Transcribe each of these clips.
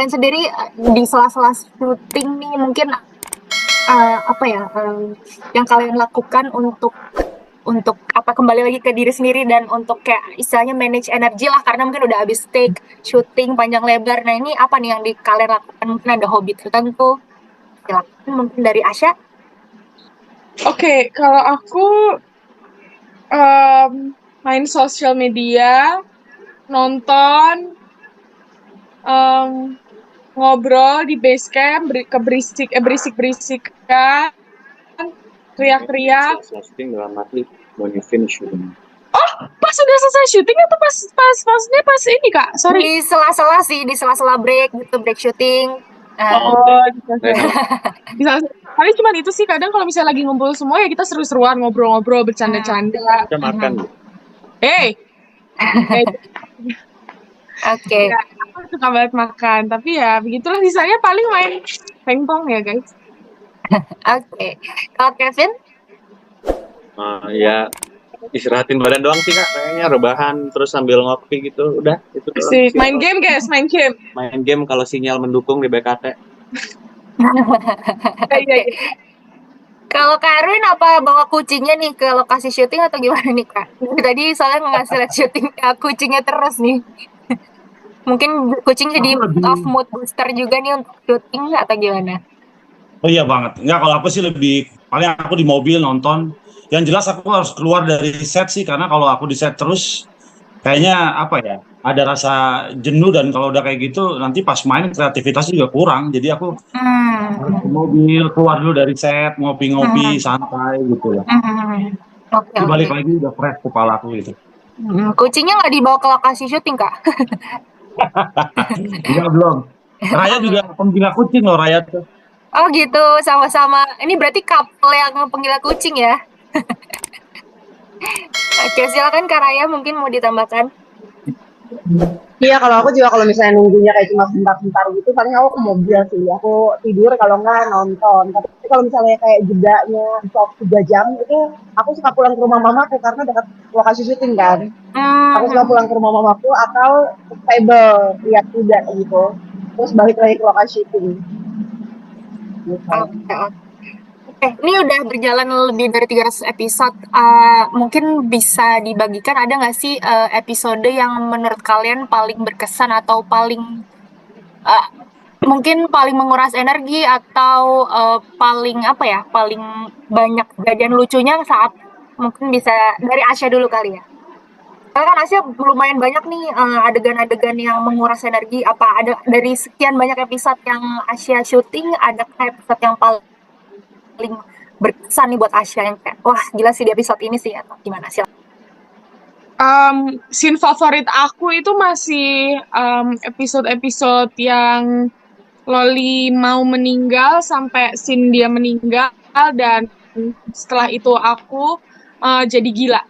kalian sendiri di sela-sela syuting nih mungkin yang kalian lakukan untuk kembali lagi ke diri sendiri dan untuk kayak istilahnya manage energi lah karena mungkin udah habis take syuting panjang lebar. Nah ini apa nih yang kalian lakukan? Mungkin ada hobi tertentu? Silakan mungkin dari Asya. Oke, kalau aku main sosial media, nonton, ngobrol di base camp, berisik-berisikkan, teriak-teriak. Syuting dalam arti when you finish shooting. Pas sudah selesai syuting atau maksudnya pas ini Kak? Sorry. Di sela-sela sih, di sela-sela break gitu, break syuting. Bisa. Paling cuma itu sih, kadang kalau misalnya lagi ngumpul semua ya kita seru-seruan ngobrol-ngobrol, bercanda-canda. Kita makan. Oke. Ya, aku suka banget makan, tapi ya begitulah, sisanya paling main pingpong ya guys. Oke. Kalau Kevin? Ya istirahatin badan doang sih Kak, kayaknya rebahan terus sambil ngopi gitu, udah itu doang. Main game guys, main game kalau sinyal mendukung di BKT. Iya. Kalau Kak Erwin apa bawa kucingnya nih ke lokasi syuting atau gimana nih Kak? Tadi soalnya ngasih lihat syuting kucingnya terus nih. Mungkin kucing jadi mood booster juga nih untuk syuting atau gimana? Oh iya banget. Enggak, kalau aku sih paling aku di mobil nonton. Yang jelas aku harus keluar dari set sih, karena kalau aku di set terus kayaknya ada rasa jenuh, dan kalau udah kayak gitu nanti pas main kreativitas juga kurang. Jadi aku mobil keluar dulu dari set, ngopi-ngopi santai gitu lah. Oke. Balik lagi udah fresh kepala aku gitu. Kucingnya nggak dibawa ke lokasi syuting Kak? Enggak, belum. Raya juga penggila kucing loh, Raya tuh. Oh gitu, sama-sama. Ini berarti couple yang penggila kucing ya? Oke, silakan Kak Raya, mungkin mau ditambahkan. Iya, kalau aku juga kalau misalnya nunggunya kayak cuma bentar-bentar gitu, paling aku ke mobil sih. Aku tidur kalau nggak nonton. Tapi kalau misalnya kayak jedanya 3 jam itu, aku suka pulang ke rumah mamaku karena dekat lokasi syuting kan. Aku suka pulang ke rumah mamaku atau ke stable, lihat kuda gitu. Terus balik lagi ke lokasi syuting. Oke, ini udah berjalan lebih dari 300 episode. Mungkin bisa dibagikan, ada nggak sih episode yang menurut kalian paling berkesan atau paling mungkin paling menguras energi atau paling banyak kejadian lucunya saat mungkin bisa dari Asya dulu kali ya. Karena kan Asya lumayan banyak nih adegan-adegan yang menguras energi. Apa ada dari sekian banyak episode yang Asya syuting, ada episode yang paling berkesan nih buat Asya yang kayak wah gila sih di episode ini sih atau gimana sih? Scene favorit aku itu masih episode-episode yang Loli mau meninggal sampai scene dia meninggal dan setelah itu aku jadi gila.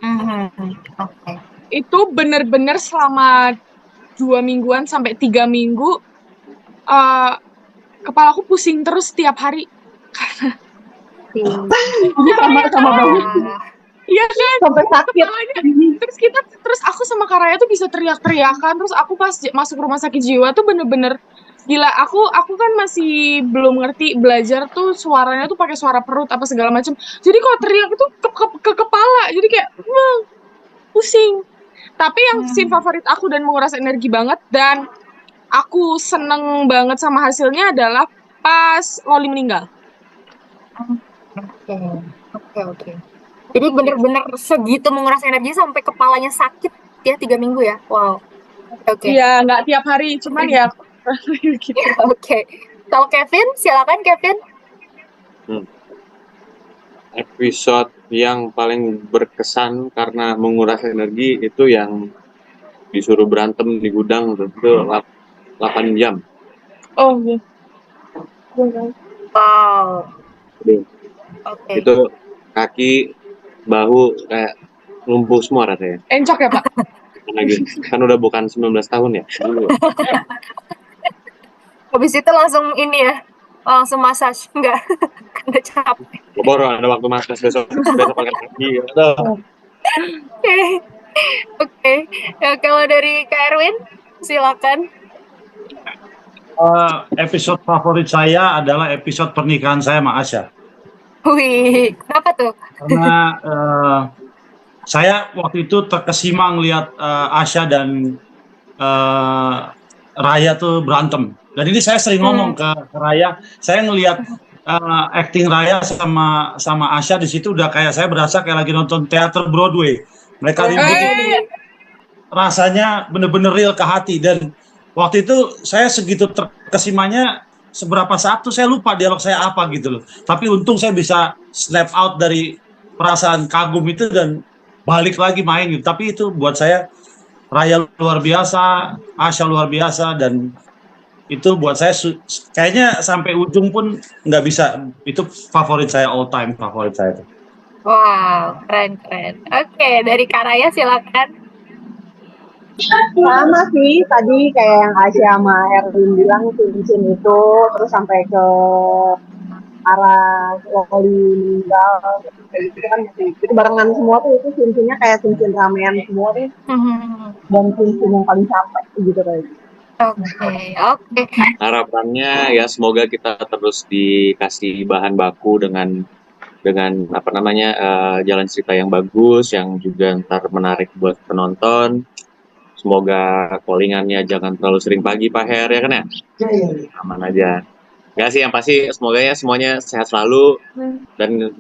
Okay. Itu bener-bener selama 2 mingguan sampai 3 minggu kepala aku pusing terus tiap hari karena sama banget. Iya kan, sampai sakit. Terus aku sama Karaya tuh bisa teriak-teriakan. Terus aku pas masuk rumah sakit jiwa tuh bener-bener gila. Aku kan masih belum ngerti belajar tuh suaranya tuh pakai suara perut apa segala macam. Jadi kalau teriak itu ke kepala. Jadi kayak pusing. Tapi yang scene favorit aku dan menguras energi banget dan aku seneng banget sama hasilnya adalah pas Loli meninggal. Oke. Jadi bener-bener segitu menguras energi sampai kepalanya sakit ya 3 minggu ya? Wow. Oke. Iya, nggak tiap hari, cuman ya gitu. Oke. Kalau Kevin, silakan Kevin. Episode yang paling berkesan karena menguras energi itu yang disuruh berantem di gudang itu 8 jam. Oh iya. Wow. Okay. Itu kaki, bahu kayak lumpuh semua rasanya. Encok ya Pak? Kan udah bukan 19 tahun ya. Habis itu langsung ini ya, langsung massage, enggak? Karena capek. Baru ada waktu massage besok pakai kaki. Oke. Ya, kalau dari Kak Erwin, silakan. Episode favorit saya adalah episode pernikahan saya sama Asya. Wih, kenapa tuh? Karena saya waktu itu terkesima ngelihat Asya dan Raya tuh berantem. Dan ini saya sering ngomong ke Raya, saya ngelihat acting Raya sama Asya di situ udah kayak saya berasa kayak lagi nonton teater Broadway. Mereka ribut itu rasanya bener-bener real ke hati, dan waktu itu saya segitu terkesimanya, seberapa saat tuh saya lupa dialog saya apa gitu loh. Tapi untung saya bisa snap out dari perasaan kagum itu dan balik lagi main gitu. Tapi itu buat saya Raya luar biasa, Asya luar biasa, dan itu buat saya kayaknya sampai ujung pun nggak bisa. Itu favorit saya, all time favorit saya itu. Wow, keren. Oke, dari Kak Raya silakan. Sama sih, tadi kayak yang Asya sama Erwin bilang, cincin itu, terus sampai ke arah Loli meninggal, kayak gitu kan, itu barengan semua tuh, itu cincinnya kayak cincin ramean semua tuh, dan cincin yang paling capek gitu kayak gitu. Oke. Harapannya ya semoga kita terus dikasih bahan baku dengan apa namanya jalan cerita yang bagus, yang juga ntar menarik buat penonton. Semoga callingannya jangan terlalu sering pagi Pak Her, ya kan ya? Aman aja. Nggak sih, yang pasti semoga ya semuanya sehat selalu dan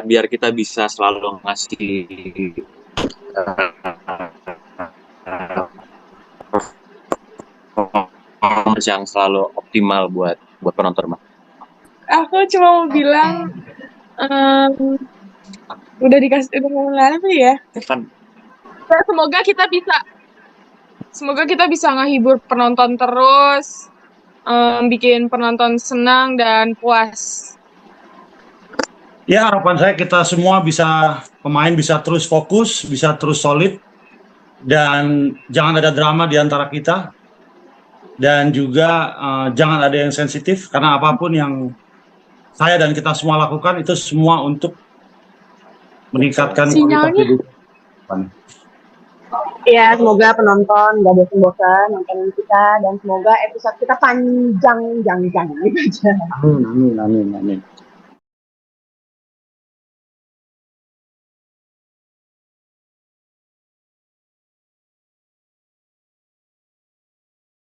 biar kita bisa selalu ngasih performance yang selalu optimal buat penonton, Mbak. Aku cuma mau bilang udah ngomong apa ya? Kan Semoga kita bisa ngehibur penonton terus, bikin penonton senang dan puas. Ya, harapan saya kita semua pemain bisa terus fokus, bisa terus solid, dan jangan ada drama di antara kita, dan juga jangan ada yang sensitif, karena apapun yang saya dan kita semua lakukan itu semua untuk meningkatkan kualitas hidup. Ya, semoga penonton gak bosan-bosan nontonin kita, dan semoga episode kita panjang gitu aja. Amin.